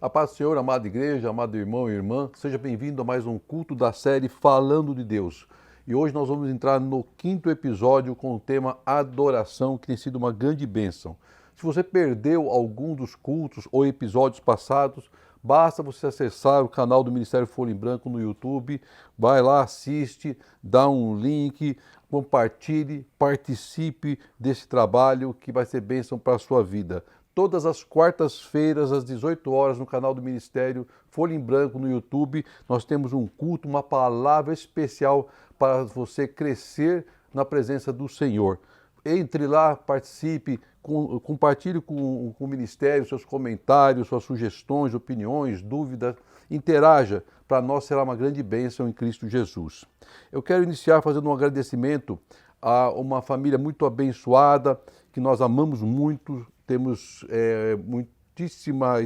A paz do Senhor, amada igreja, amado irmão e irmã, seja bem-vindo a mais um culto da série Falando de Deus. E hoje nós vamos entrar no 5º episódio com o tema Adoração, que tem sido uma grande bênção. Se você perdeu algum dos cultos ou episódios passados, basta você acessar o canal do Ministério Folha em Branco no YouTube, vai lá, assiste, dá um link, compartilhe, participe desse trabalho que vai ser bênção para a sua vida. Todas as quartas-feiras, às 18 horas, no canal do Ministério Folha em Branco no YouTube, nós temos um culto, uma palavra especial para você crescer na presença do Senhor. Entre lá, participe, compartilhe com o Ministério seus comentários, suas sugestões, opiniões, dúvidas, interaja. Para nós será uma grande bênção em Cristo Jesus. Eu quero iniciar fazendo um agradecimento a uma família muito abençoada, que nós amamos muito, temos muitíssima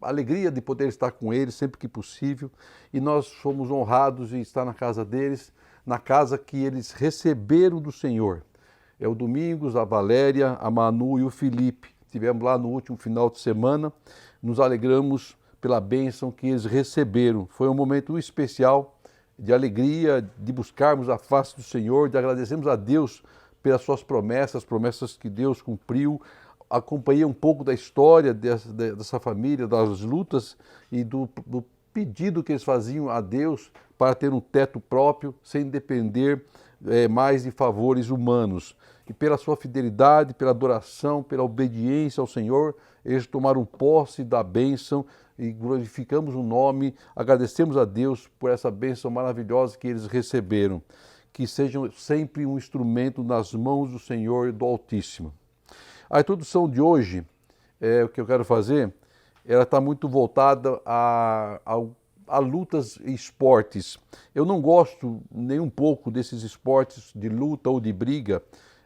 alegria de poder estar com eles sempre que possível, e nós fomos honrados em estar na casa deles, na casa que eles receberam do Senhor. É o Domingos, a Valéria, a Manu e o Felipe. Estivemos lá no último final de semana, nos alegramos pela bênção que eles receberam. Foi um momento especial de alegria, de buscarmos a face do Senhor, de agradecermos a Deus pelas suas promessas, promessas que Deus cumpriu. Acompanhei um pouco da história dessa família, das lutas e do pedido que eles faziam a Deus para ter um teto próprio, sem depender mais de favores humanos. E pela sua fidelidade, pela adoração, pela obediência ao Senhor, eles tomaram posse da bênção e glorificamos o nome, agradecemos a Deus por essa bênção maravilhosa que eles receberam. Que sejam sempre um instrumento nas mãos do Senhor e do Altíssimo. A introdução de hoje, o que eu quero fazer, ela está muito voltada a lutas e esportes. Eu não gosto nem um pouco desses esportes de luta ou de briga,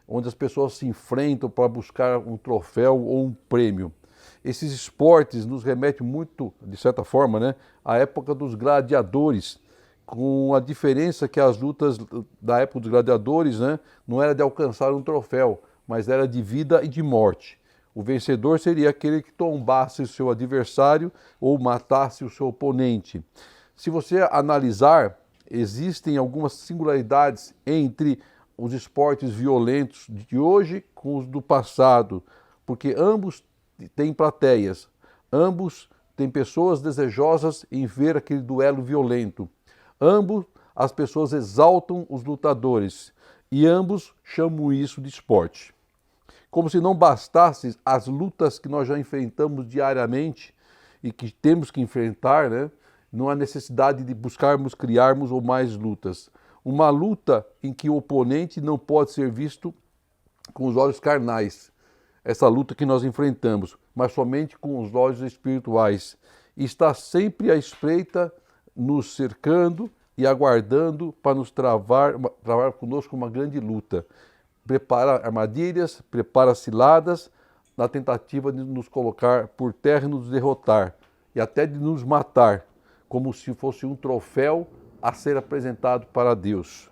onde as pessoas se enfrentam para buscar um troféu ou um prêmio. Esses esportes nos remetem muito, de certa forma, né, à época dos gladiadores, com a diferença que as lutas da época dos gladiadores, né, não era de alcançar um troféu, mas era de vida e de morte. O vencedor seria aquele que tombasse o seu adversário ou matasse o seu oponente. Se você analisar, existem algumas singularidades entre os esportes violentos de hoje com os do passado, porque ambos têm plateias, ambos têm pessoas desejosas em ver aquele duelo violento. Ambos as pessoas exaltam os lutadores e ambos chamam isso de esporte. Como se não bastasse as lutas que nós já enfrentamos diariamente e que temos que enfrentar, né? Não há necessidade de buscarmos, criarmos ou mais lutas. Uma luta em que o oponente não pode ser visto com os olhos carnais, essa luta que nós enfrentamos, mas somente com os olhos espirituais. E está sempre à espreita, nos cercando e aguardando para nos travar conosco uma grande luta. Prepara armadilhas, prepara ciladas, na tentativa de nos colocar por terra e nos derrotar, e até de nos matar, como se fosse um troféu a ser apresentado para Deus.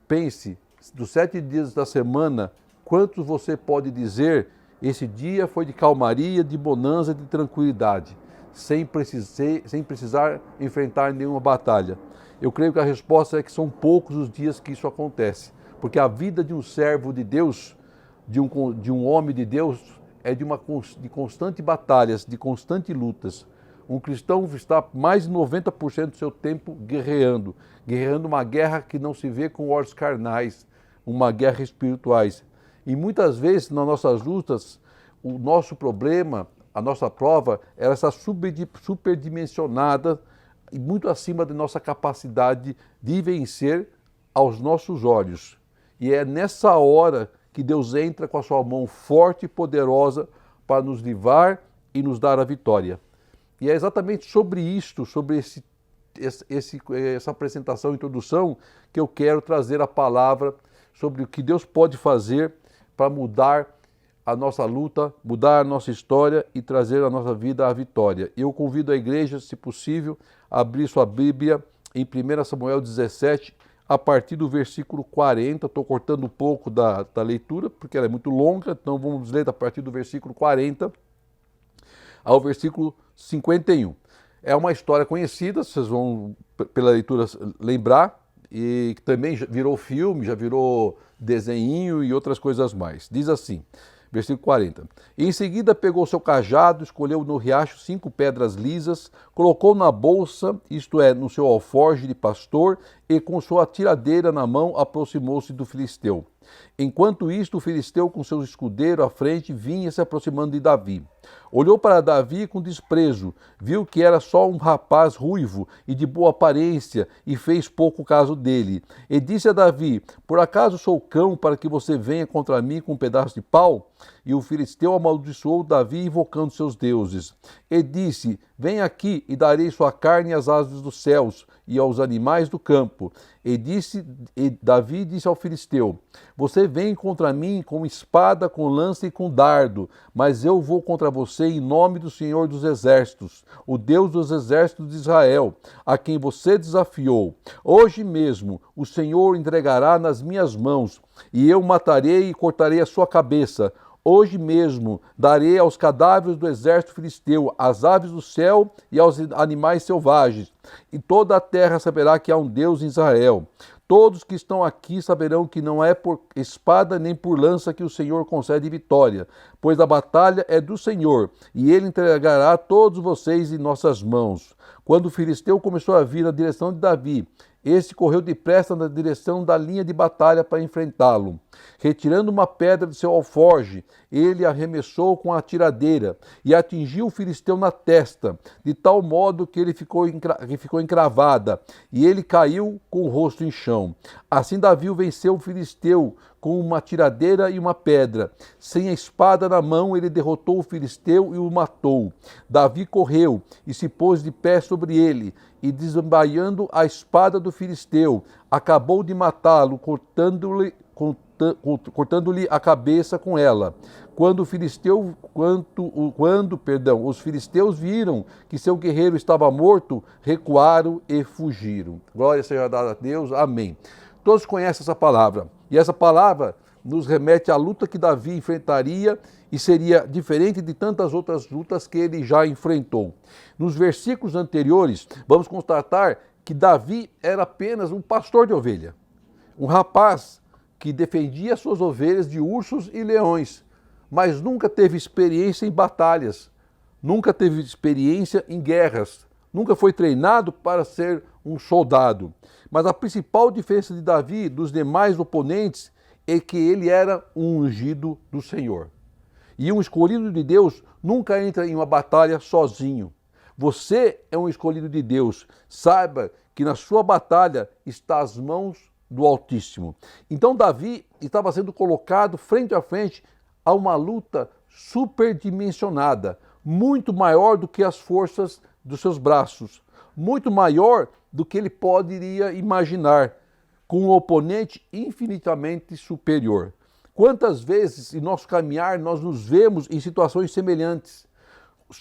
Pense, dos 7 dias da semana, quantos você pode dizer, esse dia foi de calmaria, de bonança, de tranquilidade, sem precisar enfrentar nenhuma batalha? Eu creio que a resposta é que são poucos os dias que isso acontece. Porque a vida de um servo de Deus, de um homem de Deus, é de constante batalhas, de constante lutas. Um cristão está mais de 90% do seu tempo guerreando uma guerra que não se vê com olhos carnais, uma guerra espirituais. E muitas vezes nas nossas lutas, o nosso problema, a nossa prova, ela está superdimensionada e muito acima da nossa capacidade de vencer aos nossos olhos. E é nessa hora que Deus entra com a sua mão forte e poderosa para nos livrar e nos dar a vitória. E é exatamente sobre isto, sobre essa apresentação, introdução, que eu quero trazer a palavra sobre o que Deus pode fazer para mudar a nossa luta, mudar a nossa história e trazer a nossa vida à vitória. Eu convido a igreja, se possível, a abrir sua Bíblia em 1 Samuel 17, a partir do versículo 40, estou cortando um pouco da leitura, porque ela é muito longa, então vamos ler a partir do versículo 40 ao versículo 51. É uma história conhecida, vocês vão, pela leitura, lembrar, e que também já virou filme, já virou desenho e outras coisas mais. Diz assim, versículo 40. Em seguida pegou seu cajado, escolheu no riacho 5 pedras lisas, colocou na bolsa, isto é, no seu alforje de pastor, e com sua tiradeira na mão aproximou-se do filisteu. Enquanto isto, o filisteu com seu escudeiro à frente vinha se aproximando de Davi. Olhou para Davi com desprezo, viu que era só um rapaz ruivo e de boa aparência e fez pouco caso dele. E disse a Davi, por acaso sou cão para que você venha contra mim com um pedaço de pau? E o filisteu amaldiçoou Davi invocando seus deuses. E disse, vem aqui e darei sua carne às aves dos céus e aos animais do campo. E Davi disse ao filisteu, você vem contra mim com espada, com lança e com dardo, mas eu vou contra você em nome do Senhor dos Exércitos, o Deus dos exércitos de Israel, a quem você desafiou. Hoje mesmo o Senhor entregará nas minhas mãos, e eu matarei e cortarei a sua cabeça. Hoje mesmo darei aos cadáveres do exército filisteu, às aves do céu e aos animais selvagens. E toda a terra saberá que há um Deus em Israel. Todos que estão aqui saberão que não é por espada nem por lança que o Senhor concede vitória, pois a batalha é do Senhor, e ele entregará todos vocês em nossas mãos. Quando o filisteu começou a vir na direção de Davi, este correu depressa na direção da linha de batalha para enfrentá-lo. Retirando uma pedra de seu alforje, ele arremessou com a tiradeira e atingiu o filisteu na testa, de tal modo que ele ficou encravada, e ele caiu com o rosto em chão. Assim Davi venceu o filisteu com uma tiradeira e uma pedra. Sem a espada na mão, ele derrotou o filisteu e o matou. Davi correu e se pôs de pé sobre ele, e desembaiando a espada do filisteu, acabou de matá-lo, cortando-lhe a cabeça com ela. Quando os filisteus viram que seu guerreiro estava morto, recuaram e fugiram. Glória seja dada a Deus. Amém. Todos conhecem essa palavra. E essa palavra nos remete à luta que Davi enfrentaria e seria diferente de tantas outras lutas que ele já enfrentou. Nos versículos anteriores, vamos constatar que Davi era apenas um pastor de ovelha, um rapaz que defendia suas ovelhas de ursos e leões, mas nunca teve experiência em batalhas, nunca teve experiência em guerras, nunca foi treinado para ser um soldado. Mas a principal diferença de Davi dos demais oponentes é que ele era um ungido do Senhor. E um escolhido de Deus nunca entra em uma batalha sozinho. Você é um escolhido de Deus. Saiba que na sua batalha está as mãos do Altíssimo. Então Davi estava sendo colocado frente a frente a uma luta superdimensionada, muito maior do que as forças dos seus braços, muito maior do que ele poderia imaginar, com um oponente infinitamente superior. Quantas vezes em nosso caminhar nós nos vemos em situações semelhantes,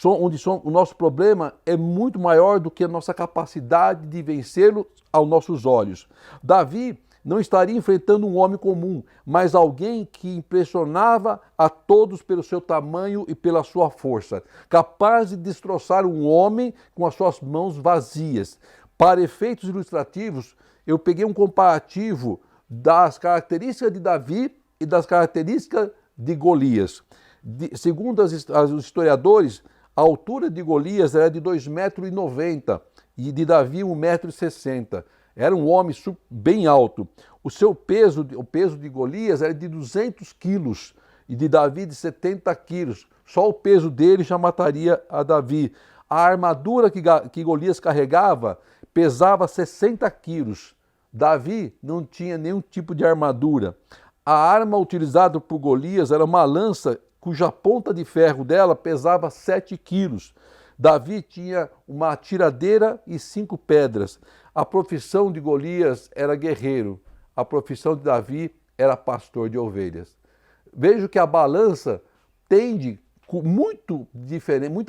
onde o nosso problema é muito maior do que a nossa capacidade de vencê-lo aos nossos olhos. Davi não estaria enfrentando um homem comum, mas alguém que impressionava a todos pelo seu tamanho e pela sua força, capaz de destroçar um homem com as suas mãos vazias. Para efeitos ilustrativos, eu peguei um comparativo das características de Davi e das características de Golias. Segundo os historiadores, a altura de Golias era de 2,90 m e de Davi 1,60 m. Era um homem bem alto. O peso de Golias era de 200 quilos e de Davi de 70 quilos. Só o peso dele já mataria a Davi. A armadura que Golias carregava pesava 60 quilos. Davi não tinha nenhum tipo de armadura. A arma utilizada por Golias era uma lança cuja ponta de ferro dela pesava 7 quilos. Davi tinha uma tiradeira e 5 pedras. A profissão de Golias era guerreiro. A profissão de Davi era pastor de ovelhas. Vejo que a balança tende com muita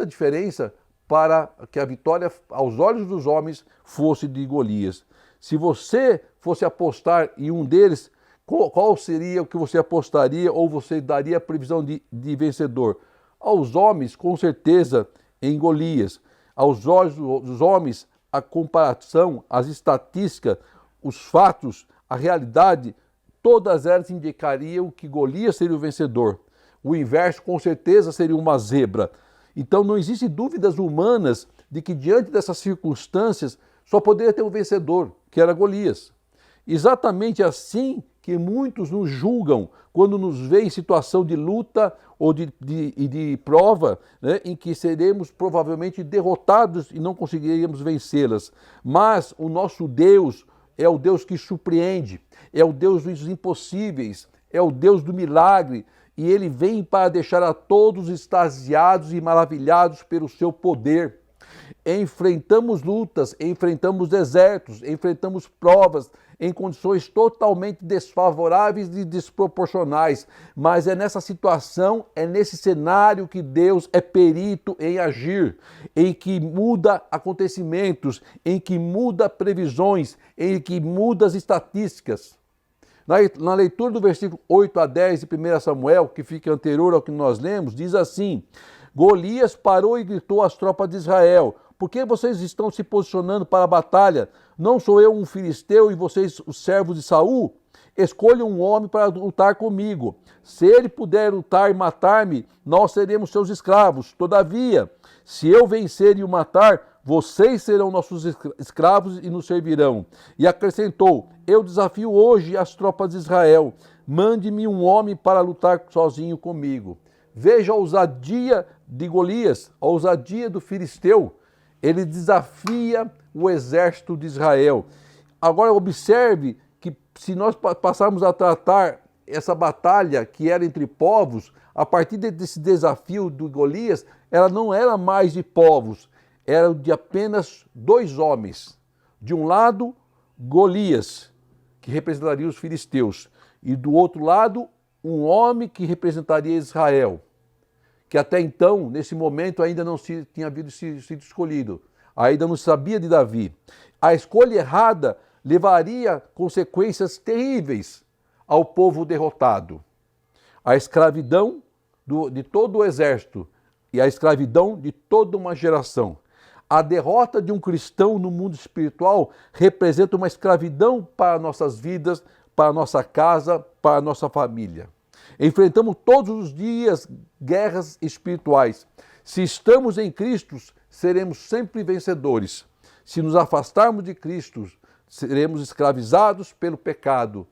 diferença para que a vitória aos olhos dos homens fosse de Golias. Se você fosse apostar em um deles, qual seria o que você apostaria ou você daria a previsão de vencedor? Aos homens, com certeza, em Golias. Aos olhos dos homens, a comparação, as estatísticas, os fatos, a realidade, todas elas indicariam que Golias seria o vencedor. O inverso, com certeza, seria uma zebra. Então, não existem dúvidas humanas de que, diante dessas circunstâncias, só poderia ter um vencedor, que era Golias. Exatamente assim que muitos nos julgam quando nos veem em situação de luta ou de prova, né, em que seremos provavelmente derrotados e não conseguiríamos vencê-las. Mas o nosso Deus é o Deus que surpreende, é o Deus dos impossíveis, é o Deus do milagre, e Ele vem para deixar a todos extasiados e maravilhados pelo seu poder. Enfrentamos lutas, enfrentamos desertos, enfrentamos provas em condições totalmente desfavoráveis e desproporcionais, mas é nessa situação, é nesse cenário que Deus é perito em agir, em que muda acontecimentos, em que muda previsões, em que muda as estatísticas. Na leitura do versículo 8 a 10 de 1 Samuel, que fica anterior ao que nós lemos, diz assim: Golias parou e gritou às tropas de Israel: por que vocês estão se posicionando para a batalha? Não sou eu um filisteu e vocês os servos de Saul? Escolham um homem para lutar comigo. Se ele puder lutar e matar-me, nós seremos seus escravos. Todavia, se eu vencer e o matar, vocês serão nossos escravos e nos servirão. E acrescentou: eu desafio hoje as tropas de Israel. Mande-me um homem para lutar sozinho comigo. Veja a ousadia de Golias, a ousadia do filisteu. Ele desafia o exército de Israel. Agora observe que se nós passarmos a tratar essa batalha que era entre povos, a partir desse desafio do Golias, ela não era mais de povos, era de apenas dois homens. De um lado, Golias, que representaria os filisteus, e do outro lado, um homem que representaria Israel, que até então, nesse momento, ainda não tinha sido escolhido, ainda não sabia de Davi. A escolha errada levaria consequências terríveis ao povo derrotado. A escravidão de todo o exército e a escravidão de toda uma geração. A derrota de um cristão no mundo espiritual representa uma escravidão para nossas vidas, para a nossa casa, para a nossa família. Enfrentamos todos os dias guerras espirituais. Se estamos em Cristo, seremos sempre vencedores. Se nos afastarmos de Cristo, seremos escravizados pelo pecado,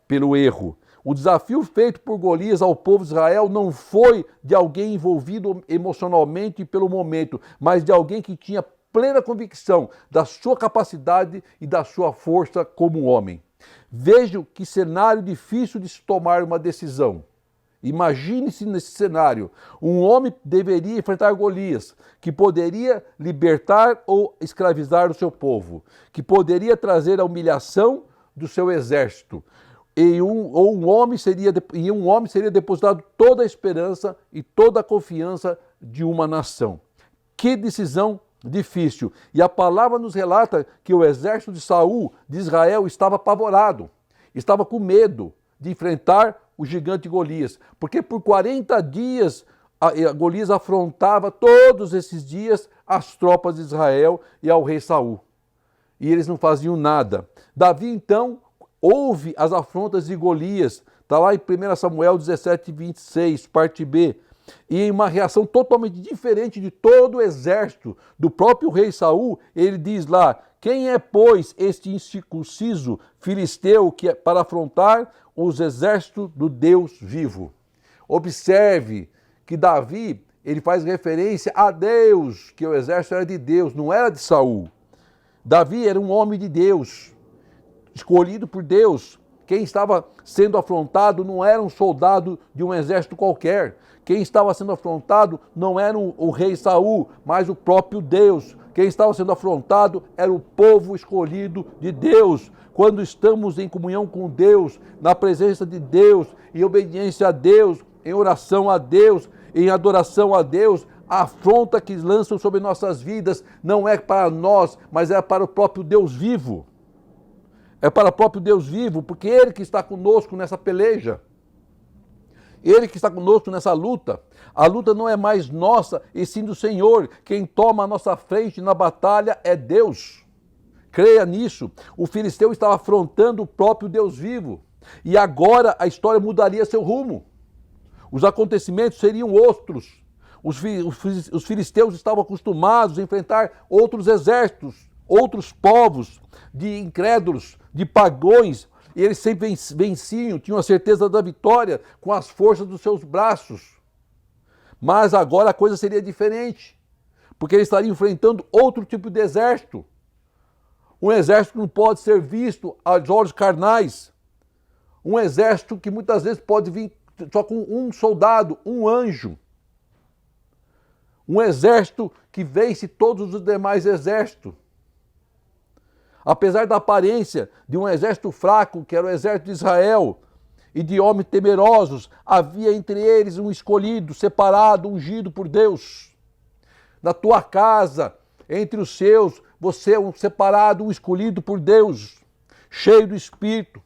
pelo erro. O desafio feito por Golias ao povo de Israel não foi de alguém envolvido emocionalmente pelo momento, mas de alguém que tinha plena convicção da sua capacidade e da sua força como homem. Veja que cenário difícil de se tomar uma decisão. Imagine-se nesse cenário. Um homem deveria enfrentar Golias, que poderia libertar ou escravizar o seu povo, que poderia trazer a humilhação do seu exército. E um homem seria depositado toda a esperança e toda a confiança de uma nação. Que decisão difícil. E a palavra nos relata que o exército de Saul, de Israel, estava apavorado, estava com medo de enfrentar o gigante Golias, porque por 40 dias Golias afrontava todos esses dias as tropas de Israel e ao rei Saul. E eles não faziam nada. Davi, então, ouve as afrontas de Golias, está lá em 1 Samuel 17, 26, parte B, e em uma reação totalmente diferente de todo o exército do próprio rei Saul, ele diz lá: quem é, pois, este incircunciso filisteu que é para afrontar os exércitos do Deus vivo? Observe que Davi, ele faz referência a Deus, que o exército era de Deus, não era de Saul. Davi era um homem de Deus, escolhido por Deus. Quem estava sendo afrontado não era um soldado de um exército qualquer. Quem estava sendo afrontado não era o rei Saul, mas o próprio Deus. Quem estava sendo afrontado era o povo escolhido de Deus. Quando estamos em comunhão com Deus, na presença de Deus, em obediência a Deus, em oração a Deus, em adoração a Deus, a afronta que lançam sobre nossas vidas não é para nós, mas é para o próprio Deus vivo. É para o próprio Deus vivo, porque Ele que está conosco nessa peleja. Ele que está conosco nessa luta. A luta não é mais nossa, e sim do Senhor. Quem toma a nossa frente na batalha é Deus. Creia nisso. O filisteu estava afrontando o próprio Deus vivo. E agora a história mudaria seu rumo. Os acontecimentos seriam outros. Os filisteus estavam acostumados a enfrentar outros exércitos, outros povos de incrédulos, de pagões. E eles sempre venciam, tinham a certeza da vitória com as forças dos seus braços. Mas agora a coisa seria diferente, porque eles estariam enfrentando outro tipo de exército. Um exército que não pode ser visto aos olhos carnais. Um exército que muitas vezes pode vir só com um soldado, um anjo. Um exército que vence todos os demais exércitos. Apesar da aparência de um exército fraco, que era o exército de Israel, e de homens temerosos, havia entre eles um escolhido, separado, ungido por Deus. Na tua casa, entre os seus, você é um separado, um escolhido por Deus, cheio do Espírito,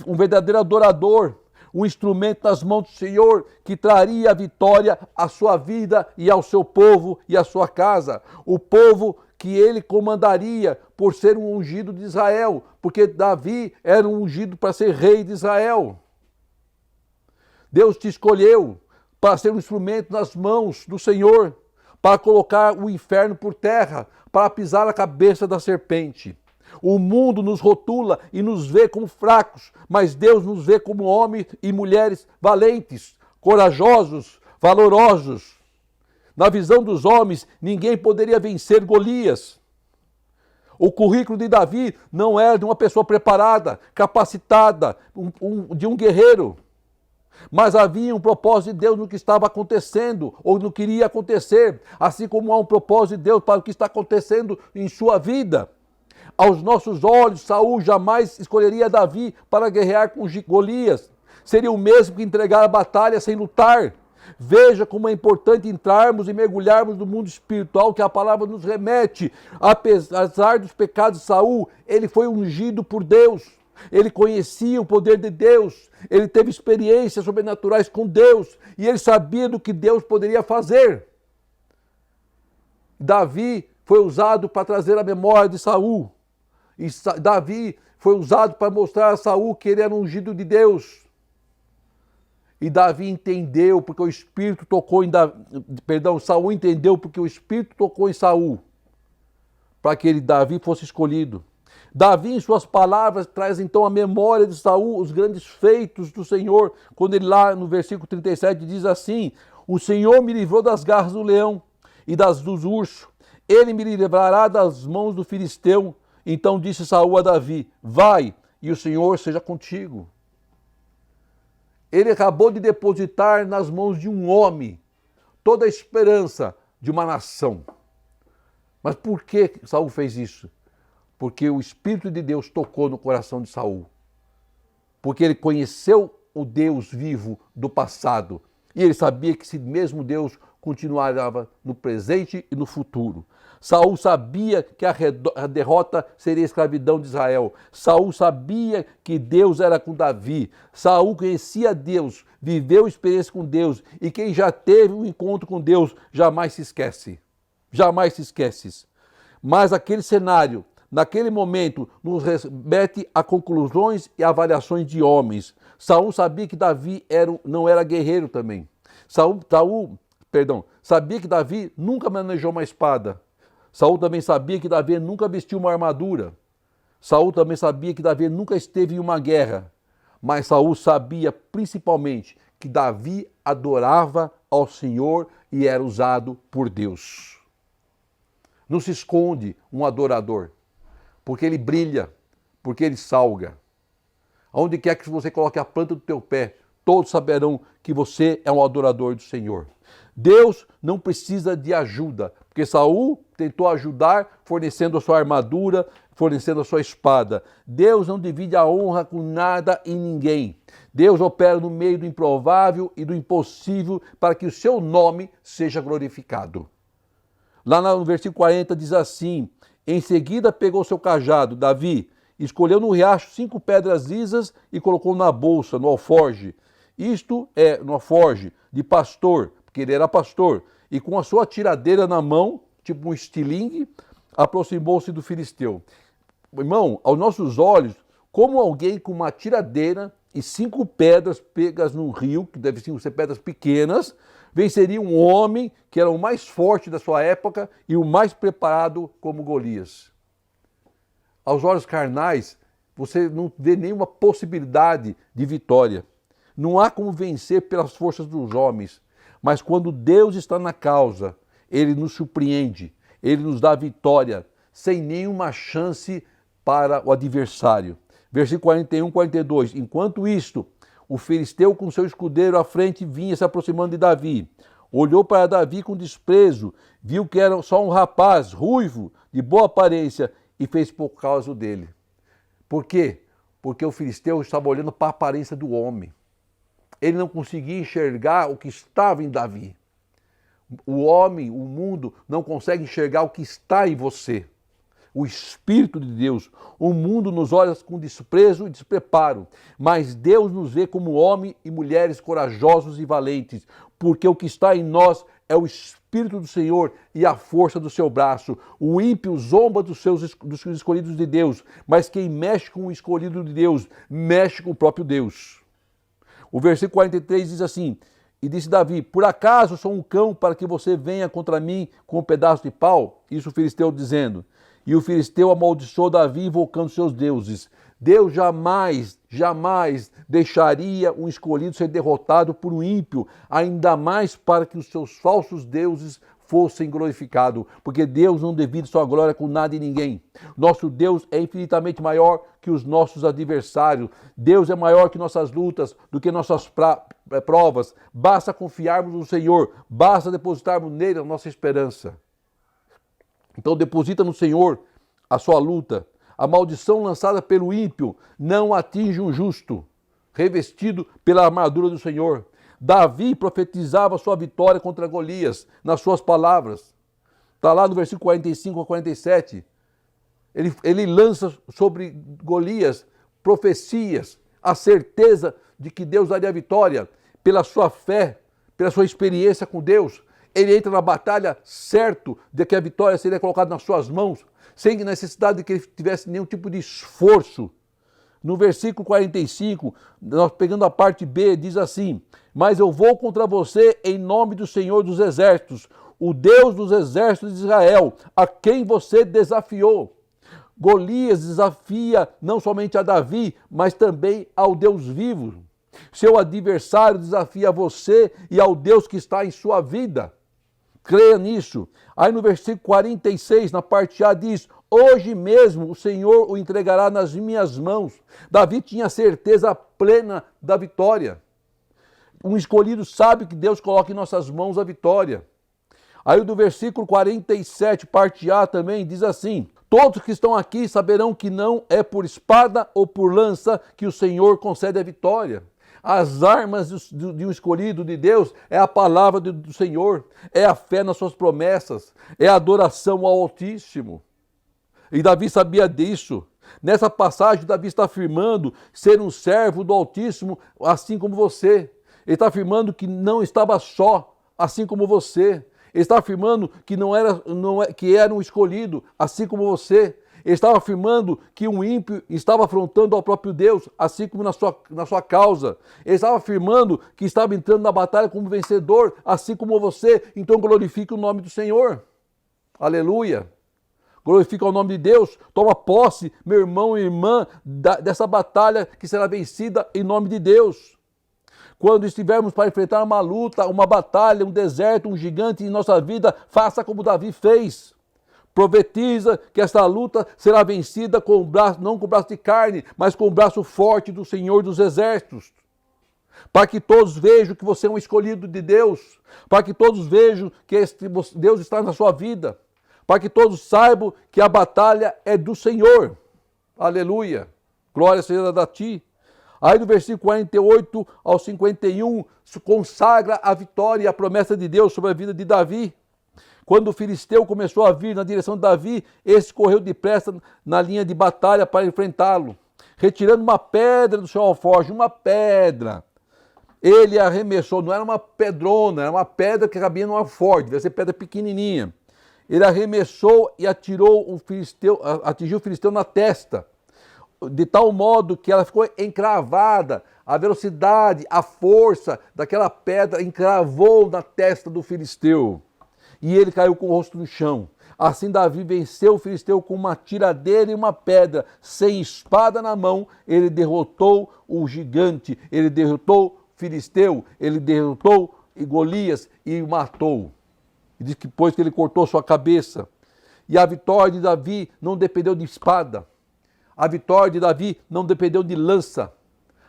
um verdadeiro adorador, um instrumento nas mãos do Senhor que traria a vitória à sua vida e ao seu povo e à sua casa. O povo que ele comandaria por ser um ungido de Israel, porque Davi era um ungido para ser rei de Israel. Deus te escolheu para ser um instrumento nas mãos do Senhor, para colocar o inferno por terra, para pisar a cabeça da serpente. O mundo nos rotula e nos vê como fracos, mas Deus nos vê como homens e mulheres valentes, corajosos, valorosos. Na visão dos homens, ninguém poderia vencer Golias. O currículo de Davi não era de uma pessoa preparada, capacitada, de um guerreiro. Mas havia um propósito de Deus no que estava acontecendo, ou no que iria acontecer, assim como há um propósito de Deus para o que está acontecendo em sua vida. Aos nossos olhos, Saul jamais escolheria Davi para guerrear com Golias. Seria o mesmo que entregar a batalha sem lutar. Veja como é importante entrarmos e mergulharmos no mundo espiritual que a palavra nos remete. Apesar dos pecados de Saul, ele foi ungido por Deus. Ele conhecia o poder de Deus. Ele teve experiências sobrenaturais com Deus. E ele sabia do que Deus poderia fazer. Davi foi usado para trazer a memória de Saul. E Davi foi usado para mostrar a Saul que ele era ungido de Deus. E Davi entendeu porque o Espírito tocou em Saul entendeu porque o Espírito tocou em Saul, para que Davi fosse escolhido. Davi, em suas palavras, traz então a memória de Saul, os grandes feitos do Senhor, quando ele lá no versículo 37 diz assim: o Senhor me livrou das garras do leão e dos ursos, ele me livrará das mãos do filisteu. Então disse Saul a Davi: vai, e o Senhor seja contigo. Ele acabou de depositar nas mãos de um homem toda a esperança de uma nação. Mas por que Saul fez isso? Porque o Espírito de Deus tocou no coração de Saul. Porque ele conheceu o Deus vivo do passado. E ele sabia que esse mesmo Deus continuava no presente e no futuro. Saul sabia que a derrota seria a escravidão de Israel. Saul sabia que Deus era com Davi. Saul conhecia Deus, viveu experiência com Deus. E quem já teve um encontro com Deus jamais se esquece. Jamais se esquece. Mas aquele cenário, naquele momento, nos remete a conclusões e avaliações de homens. Saul sabia que Davi não era guerreiro também. Sabia que Davi nunca manejou uma espada. Saul também sabia que Davi nunca vestiu uma armadura. Saul também sabia que Davi nunca esteve em uma guerra. Mas Saul sabia principalmente que Davi adorava ao Senhor e era usado por Deus. Não se esconde um adorador, porque ele brilha, porque ele salga. Aonde quer que você coloque a planta do teu pé, todos saberão que você é um adorador do Senhor. Deus não precisa de ajuda, porque Saul tentou ajudar fornecendo a sua armadura, fornecendo a sua espada. Deus não divide a honra com nada e ninguém. Deus opera no meio do improvável e do impossível para que o seu nome seja glorificado. Lá no versículo 40 diz assim: em seguida pegou seu cajado, Davi, escolheu no riacho 5 pedras lisas e colocou na bolsa, no alforje. Isto é, no forge de pastor, porque ele era pastor, e com a sua tiradeira na mão, tipo um estilingue, aproximou-se do filisteu. Irmão, aos nossos olhos, como alguém com uma tiradeira e 5 pedras pegas num rio, que devem ser pedras pequenas, venceria um homem que era o mais forte da sua época e o mais preparado como Golias. Aos olhos carnais, você não vê nenhuma possibilidade de vitória. Não há como vencer pelas forças dos homens. Mas quando Deus está na causa, Ele nos surpreende, Ele nos dá vitória, sem nenhuma chance para o adversário. Versículo 41, 42. Enquanto isto, o filisteu com seu escudeiro à frente vinha se aproximando de Davi. Olhou para Davi com desprezo, viu que era só um rapaz ruivo, de boa aparência, e fez por causa dele. Por quê? Porque o filisteu estava olhando para a aparência do homem. Ele não conseguia enxergar o que estava em Davi. O homem, o mundo, não consegue enxergar o que está em você. O Espírito de Deus. O mundo nos olha com desprezo e despreparo, mas Deus nos vê como homens e mulheres corajosos e valentes, porque o que está em nós é o Espírito do Senhor e a força do seu braço. O ímpio zomba dos escolhidos de Deus, mas quem mexe com o escolhido de Deus, mexe com o próprio Deus. O versículo 43 diz assim: e disse Davi, por acaso sou um cão para que você venha contra mim com um pedaço de pau? Isso o filisteu dizendo. E o filisteu amaldiçoou Davi invocando seus deuses. Deus jamais deixaria um escolhido ser derrotado por um ímpio, ainda mais para que os seus falsos deuses fossem glorificados, porque Deus não divide sua glória com nada e ninguém. Nosso Deus é infinitamente maior que os nossos adversários. Deus é maior que nossas lutas, do que nossas provas. Basta confiarmos no Senhor, basta depositarmos nele a nossa esperança. Então deposita no Senhor a sua luta. A maldição lançada pelo ímpio não atinge um justo, revestido pela armadura do Senhor. Davi profetizava sua vitória contra Golias nas suas palavras. Está lá no versículo 45 a 47. Ele lança sobre Golias profecias, a certeza de que Deus daria a vitória pela sua fé, pela sua experiência com Deus. Ele entra na batalha certo de que a vitória seria colocada nas suas mãos, sem necessidade de que ele tivesse nenhum tipo de esforço. No versículo 45, nós pegando a parte B, diz assim: mas eu vou contra você em nome do Senhor dos Exércitos, o Deus dos exércitos de Israel, a quem você desafiou. Golias desafia não somente a Davi, mas também ao Deus vivo. Seu adversário desafia você e ao Deus que está em sua vida. Creia nisso. Aí no versículo 46, na parte A, diz: hoje mesmo o Senhor o entregará nas minhas mãos. Davi tinha certeza plena da vitória. Um escolhido sabe que Deus coloca em nossas mãos a vitória. Aí do versículo 47, parte A também, diz assim: todos que estão aqui saberão que não é por espada ou por lança que o Senhor concede a vitória. As armas de um escolhido de Deus é a palavra do Senhor, é a fé nas suas promessas, é a adoração ao Altíssimo. E Davi sabia disso. Nessa passagem, Davi está afirmando ser um servo do Altíssimo, assim como você. Ele está afirmando que não estava só, assim como você. Ele está afirmando que que era um escolhido, assim como você. Ele estava afirmando que um ímpio estava afrontando ao próprio Deus, assim como na sua causa. Ele estava afirmando que estava entrando na batalha como vencedor, assim como você. Então glorifique o nome do Senhor. Aleluia. Glorifica o nome de Deus. Toma posse, meu irmão e irmã, dessa batalha que será vencida em nome de Deus. Quando estivermos para enfrentar uma luta, uma batalha, um deserto, um gigante em nossa vida, faça como Davi fez. Profetiza que esta luta será vencida com o braço, não com o braço de carne, mas com o braço forte do Senhor dos Exércitos. Para que todos vejam que você é um escolhido de Deus. Para que todos vejam que Deus está na sua vida. Para que todos saibam que a batalha é do Senhor. Aleluia. Glória seja a ti. Aí no versículo 48 ao 51, consagra a vitória e a promessa de Deus sobre a vida de Davi. Quando o filisteu começou a vir na direção de Davi, esse correu depressa na linha de batalha para enfrentá-lo, retirando uma pedra do seu alforje, uma pedra. ele arremessou, não era uma pedrona, era uma pedra que cabia numa forte, devia ser pedra pequenininha. Ele arremessou e atingiu o filisteu na testa, de tal modo que ela ficou encravada. A velocidade, a força daquela pedra encravou na testa do filisteu. E ele caiu com o rosto no chão. Assim Davi venceu o filisteu com uma tiradeira e uma pedra. Sem espada na mão, ele derrotou o gigante, ele derrotou o filisteu, ele derrotou Golias e o matou. E diz que depois que ele cortou sua cabeça. E a vitória de Davi não dependeu de espada. A vitória de Davi não dependeu de lança.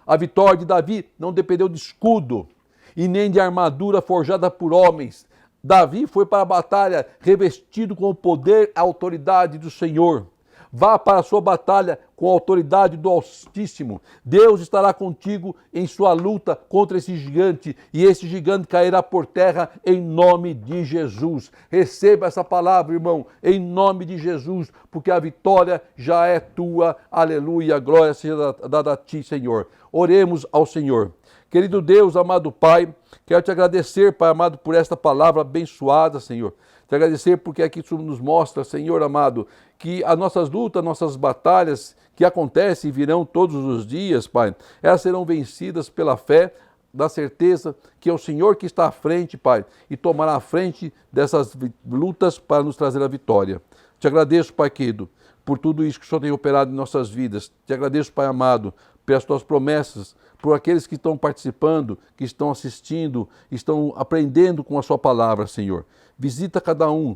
A vitória de Davi não dependeu de escudo e nem de armadura forjada por homens. Davi foi para a batalha revestido com o poder e a autoridade do Senhor. Vá para a sua batalha com a autoridade do Altíssimo. Deus estará contigo em sua luta contra esse gigante, e esse gigante cairá por terra em nome de Jesus. Receba essa palavra, irmão, em nome de Jesus, porque a vitória já é tua. Aleluia, glória seja dada a ti, Senhor. Oremos ao Senhor. Querido Deus, amado Pai, quero te agradecer, Pai amado, por esta palavra abençoada, Senhor. Te agradecer porque aqui isso nos mostra, Senhor amado, que as nossas lutas, nossas batalhas que acontecem e virão todos os dias, Pai, elas serão vencidas pela fé, da certeza que é o Senhor que está à frente, Pai, e tomará a frente dessas lutas para nos trazer a vitória. Te agradeço, Pai querido, por tudo isso que o Senhor tem operado em nossas vidas. Te agradeço, Pai amado, pelas tuas promessas, por aqueles que estão participando, que estão assistindo, estão aprendendo com a sua palavra, Senhor. Visita cada um,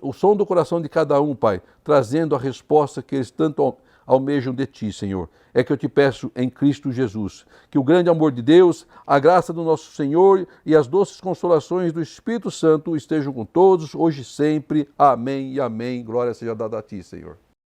o som do coração de cada um, Pai, trazendo a resposta que eles tanto almejam de Ti, Senhor. É que eu te peço em Cristo Jesus, que o grande amor de Deus, a graça do nosso Senhor e as doces consolações do Espírito Santo estejam com todos, hoje e sempre. Amém e amém. Glória seja dada a Ti, Senhor.